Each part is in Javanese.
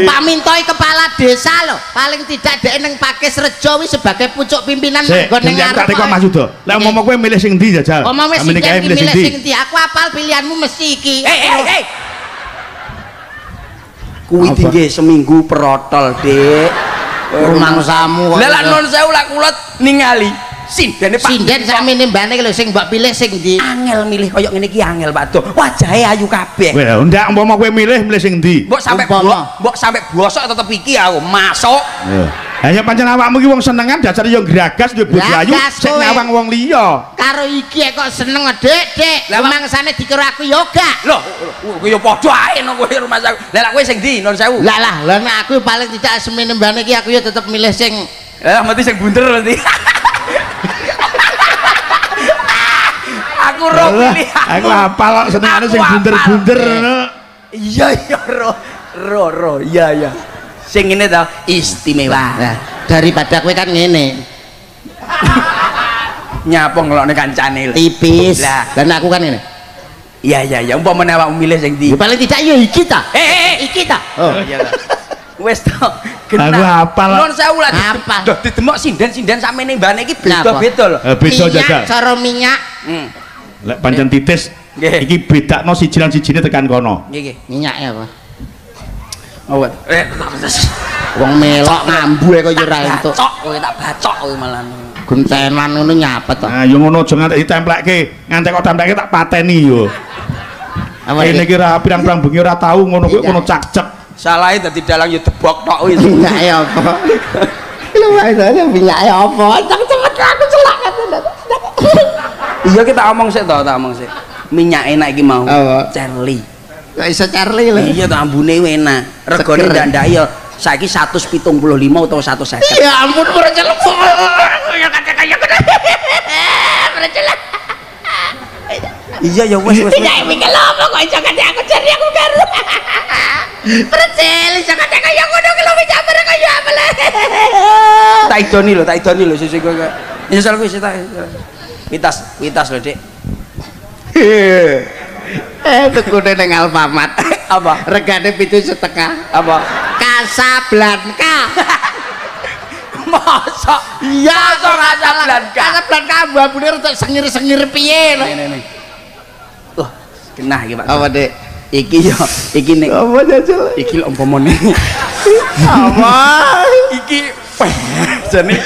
Pak Mintoi kepala desa loh, paling tidak dhek ning Pakis Rejo wis sebagai pucuk pimpinan nggon ning ngarep. Tak Mas Yudo. Lah ngomong kowe milih sing ndi jajal? Ngomong wis milih sing ndi? Aku apal pilihanmu mesti iki. Kuwi tinggi seminggu perotol, Dik. Rumangsamu. Lah non sewu lak kula ningali sindene Pak. Sinden sakmene mbane lho sing mbok pilih sing ndi? Angel milih koyo ngene iki angel, Pak Do. Wajahe ayu kabeh. Wah, ndak umpama kowe milih sing ndi? Mbok sampe bosok tetep iki aku masuk. Hanya pancen awakmu iki wong senengan dasar yo gragas yo bojo ayu sing ngawang wong liya. Karo iki kok seneng Dik. Mangsane dikira aku yo gak. Lho, yo padha ae nang kowe rumah aku. Lah kowe sing ndi non sewu? Lah nek aku paling tidak semene mbane iki aku yo tetep milih sing mesti sing bunder nanti. Aku ro pilih. Aku hafal kok senengane sing bunder-bunder ngono. Iya ro iya. Sing ngene ta istimewa. Nah, daripada kowe kan ngene. Nyapa ngelokne kancane lho. Tipis. Lah, dan aku kan ngene. Iya, umpamane awakmu milih sing ndi? Paling tidak ya iki ta. Iki ta. Oh, iya ta. Wis to. Aku hafal. Nuwun sewu lah. Duh didemok sinden sampeyan ning mbane iki beda-beda lho. Beda jaga. Cara minyak. Lek pancen titis iki bedakno siji lan sijine tekan kono. Nggih. Minyake apa? Awet. Wong melok ngambu kok yo ora entuk. Kowe tak bacok kowe malah. Gentenan ngono nyapet to. Nah, yo ngono aja nganti ditemplekke. Nganti kok templekke tak pateni yo. Ini kira pirang-pirang bengi ora tau ngono kowe ngono cak-cek. Salahe dadi dalang yo debok tok wis. Minyake apa? Lho wae minyake apa? Cek-cek aku celak. Iya kita omong sik to, tak omong sik. Minyak enak iki mau. Charlie. Kok iso Charlie lho. Iya to ambune enak. Regane ndak ya saiki 175 utawa 150. Ya ampun ora celuk. Ya kaya Iya ya wis. Ya iki lho kok iso kate aku cari aku karo. Percel iso kate kaya ngono ki lho wis amper kaya apa le. Tak idoni lho sesuk kowe. Nyesel wis tak. Witas lho, Dik. Tukune ning Alfamart. Apa? Regane 7,5. Apa? Casablanca. Masa? Iya, Casablanca. Casablanca ambune rada sengir-sengir piye lho. Nih. Genah iki, Pak. Apa, Dik? Iki nek Apa jajal? iki lho umpamane. Apa? Iki jane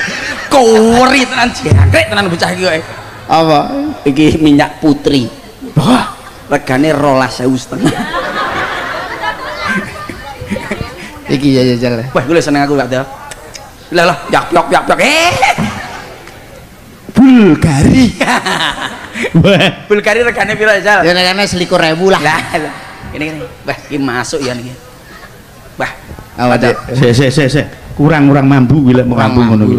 kori tenan jangkrik tenan bocah iki kowe. Apa? Iki minyak putri. Wah, regane 12.500. Iki ya jajal. Wah, gue seneng aku Pak Do. Lah, yak. Bulgari. Bulgari regane piro jal? Ya regane 21.000 lah. Lah. Ini. Wah, iki masuk ya niki. Wah, Awak Dik. Se. Kurang mambu kuwi lek mau kampung ngono kuwi.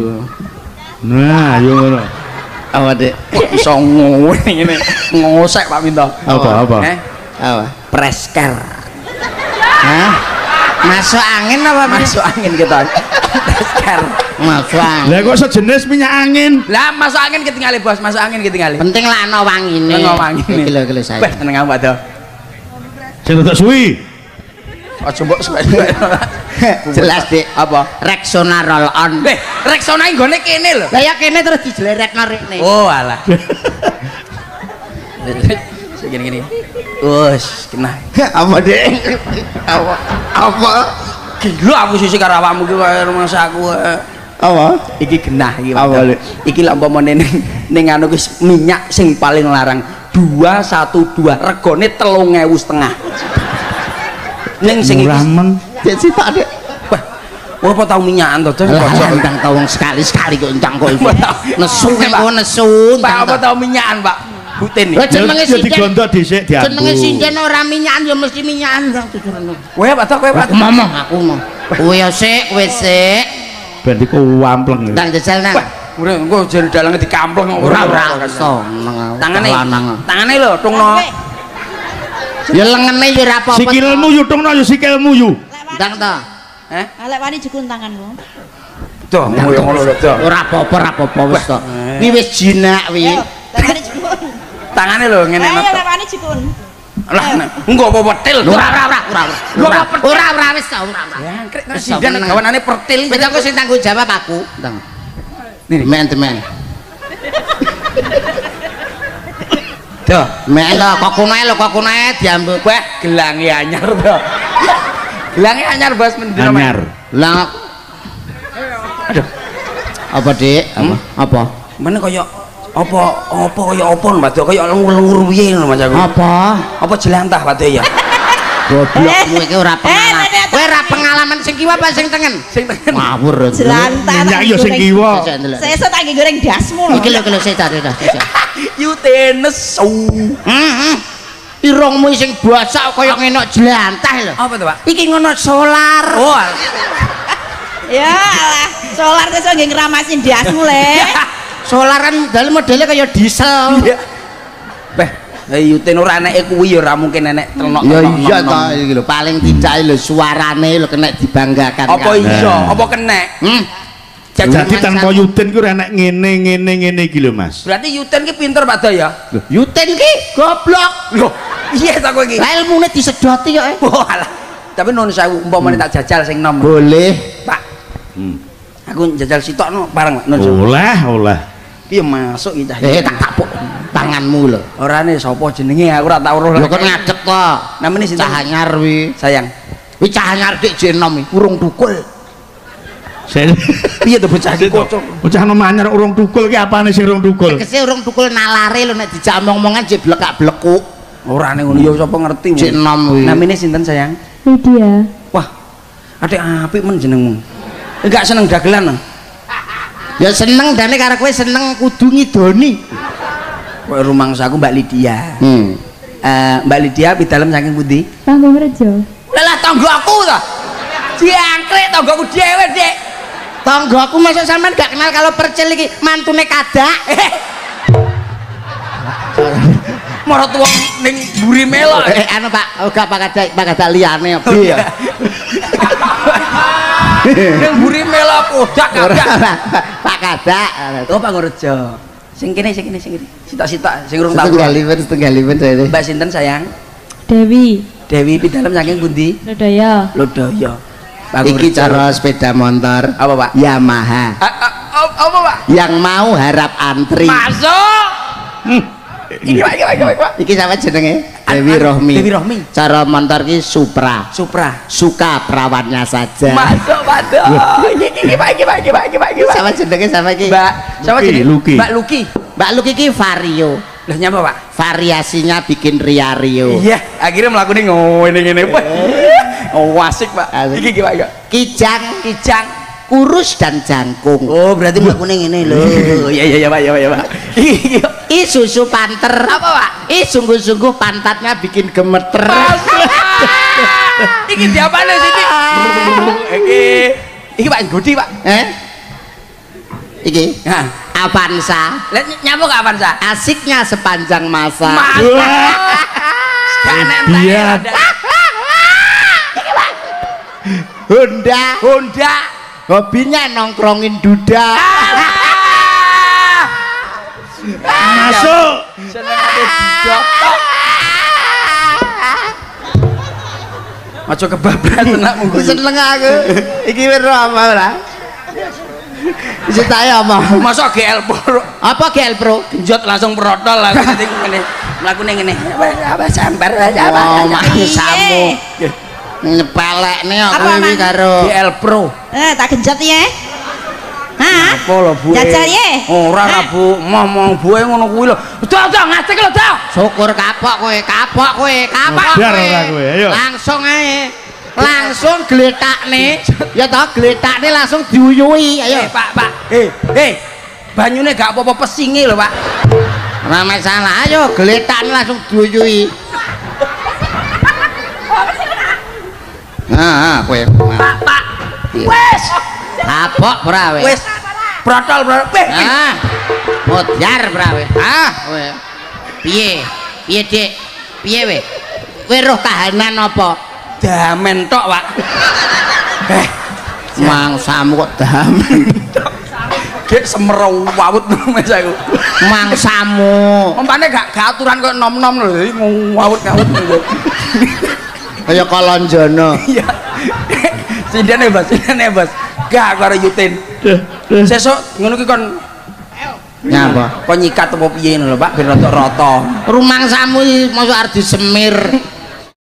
Nah, yo ngono. Awak Dik. Iso ngene ngosek Pak Minto. Apa? Apa? Presker. Hah? Masuk angin apa? Masuk angin kita. Presker. Masuk angin. Lah kok sejenis minyak angin? Lah masuk angin ketinggalan Bos, masuk angin ketinggalan. Penting lah ana wangine. Ana wangine. Iki lho saya. Wah, seneng aku Pak Do. Sing tak suwi. Aja mbok suwe. Jelas Dik. Apa? Rexona roll on. Rexona nggone kene lho. Lah ya kene terus dijlerekno rene. Oh alah. Segini. Wes, kena. Apa Dik? Apa? Gila aku sisi karo awakmu ki kaya rumah aku. Apa? Iki genah iki. Apa, Dik? Iki lak umpamane ning anu ki minyak sing paling larang 212 regane 3.500. Ning sing iki ramen. Dik sitok Dik. Wah, apa tau minyakan to, Cek? Entang tau wong sekali-sekali kok entang kok iku. Nesu kok nesu. Pak, apa tau minyakan, Pak? Butin iki. Jenenge sinden. Digondo dhisik diambu. Jenenge sinden ora minyakan ya mesti minyakan ndang tujuran. Kowe Pak, kowe Pak. Aku mau. Kowe ya sik, kowe sik. Ben iku wampleng. Ndang jajal nang. Ora engko jare dalange dikampleng kok Ora iso. Tangane lho tungno. Ya lengene ya ora apa-apa. Sikilmu yutungno ya sikilmu yu. Ndang to. Alek wani jekun tanganmu. Tuh, ngoyo ngono lho, tuh. Ora apa-apa wis to. Wi wis jinak wi. Tangane jekun. Tangane lho ngene Ayo to. lek wani jekun. Lah engko apa petil? Ora wis ora. Presiden gawanane pertil. Wis aku sing tanggung jawab aku. Teng. Men. Duh, men to kokunae diambil. Wah, gelange anyar to. Gelange anyar Bos mendino. Anyar. Lah Aduh. apa Dik? Apa? Mana kaya apa kaya apa Mbak kaya lengur-lengur piye ngono Mas aku. Apa jelantah Pak ya? Goblokmu iki ora pengalaman. Kowe ora pengalaman sing kiwa apa sing tengen? Sing tengen. Ngawur. Jelantah. Minyak yo sing kiwa. Sesuk tak goreng dasmu lho. Iki lho secar. Yutenes. Irungmu sing basak kaya ngenok jelantah lho. Apa to, Pak? Iki ngono solar. Oh. Ya alah, solar sesuk nggih ngramasin dasmu le. Solar kan dalem modele kaya diesel. Beh, Yuten ora eneke kuwi ya ora mungkin enek telok. Ya iya to iki lho paling tidak lho suarane lho kena dibanggakan. Apa iya? Apa kenek? Jadi tanpa Yuten ku ora enek ngene iki lho Mas. Berarti Yuten ki pinter Pak ya? Yuten ki goblok. Loh, iya ta kowe iki. Lah ilmune disedoti kok. Oh alah. Tapi nuwun sewu umpamane tak jajal sing nom. Boleh, Pak. Aku jajal sitokno bareng Pak. Nuwun sewu. Olah. Piye masuk iki cah. tak tapuk tanganmu lho. Orane sapa jenenge aku ora tau roh. Lho kok ngadeg kok. Namane sinten? Cah anyar wi. Sayang. Wi cah anyar dik jenom iki urung tukul. Piye to bocah iki kocok. Bocah nom anyar urung tukul ki apane sing urung tukul? Tegese urung tukul nalare lho nek dijak omong-omongan jek blekak-blekuk. Orane ngono ya sapa ngerti. Cek nom wi. Namine sinten sayang? Lydia. Wah. Adik apik men jenengmu. Enggak seneng dagelan. Ya seneng dane karo kowe seneng kudu ngidoni. Kowe rumangsaku Mbak Lydia. Mbak Lydia pidalem saking pundi? Panggung Rejo. Lah tanggoku to. Diangkrek tanggoku dhewe, Dik. Tanggaku masa sampean gak kenal kalau percil iki mantune kadak. Marot wong ning mburi melok. Anu Pak, uga Pak Kadak liyane piye ya? Ning mburi melok kodak kadak. Pak Kadak. Oh Pak Rejo. Sing kene. Sitok-sitok sing urung tau. Setengah liwen saya. Mbak sinten sayang? Dewi. Dewi pidalem saking pundi? Lodaya. Lodaya. Iki cara sepeda motor. Apa Pak? Yamaha. Apa Pak? Yang mau harap antri. Masuk. Iki Pak. Iki sama jenenge? Dewi Rohmi. Dewi Rohmi. Cara motor ki Supra. Supra. Suka perawannya saja. Masuk Iki Pak. Sama jenenge sama iki. Mbak, sama jenenge? Luki. Mbak Luki. Mbak Luki ki Vario. Lah nyapa Pak? Variasinya bikin Rio. Iya, akhirnya melakukan ngene. Oh, asik Pak. Iki Pak. Kijang. Kurus dan jangkung. Oh, berarti melakukan ngene lho. Iya Pak. I susu panter. Apa Pak? I sungguh-sungguh pantatnya bikin gemeter. Iki diapane sini? Iki Pak Gudi Pak. Iki. Nah, Avanza. Lah nyapa gak Avanza? Asiknya sepanjang masa. Dia. Honda. Hobinya nongkrongin duda. Masuk. Aja kebablas tenan munggo. Seneng aku. Iki wiro apa ora? Ceritain apa? Masa GL Pro? Apa GL Pro? Genjot langsung protol lah ngene. Mlakune ngene. Apa sambar apa? Samu. Nyepelekne aku Apa, iki Mang? karo GL Pro. Tak genjot ya. Hah? Apa lho Bu? Jajal ye. Ora Bu, ngomong buwe ngono kuwi lho. Udah ngasih lho, Dah. syukur kapok kowe. Biar ora kowe, ayo. Langsung ae. Langsung gletakne. Ya toh gletakne langsung diuyui. Ayo. Pak. Banyune gak apa-apa pesinge lho, Pak. Ora masalah. Ayo gletakne langsung diuyui. Kowe. Pak. Wes. Kapok brawe. Wes. Protol. Mudar brawe. Kowe. Piye, Dik? Piye we? Kowe roh kahanan apa? Damen tok, Pak. Mangsamu kok damen tok. Gek semerau wawut mes aku. Mangsamu. Umpane gak aturan kok nom-nom lho, jadi ngawut-ngawut lho. Kaya Kalonjono. Iya. Sindene Bos. Gak karo Yutin. Sesuk ngono ki kon nyapa? Kon nyikat apa piye ngono lho, Pak, ben rada rata. Rumangsamu iki mosok arep disemir.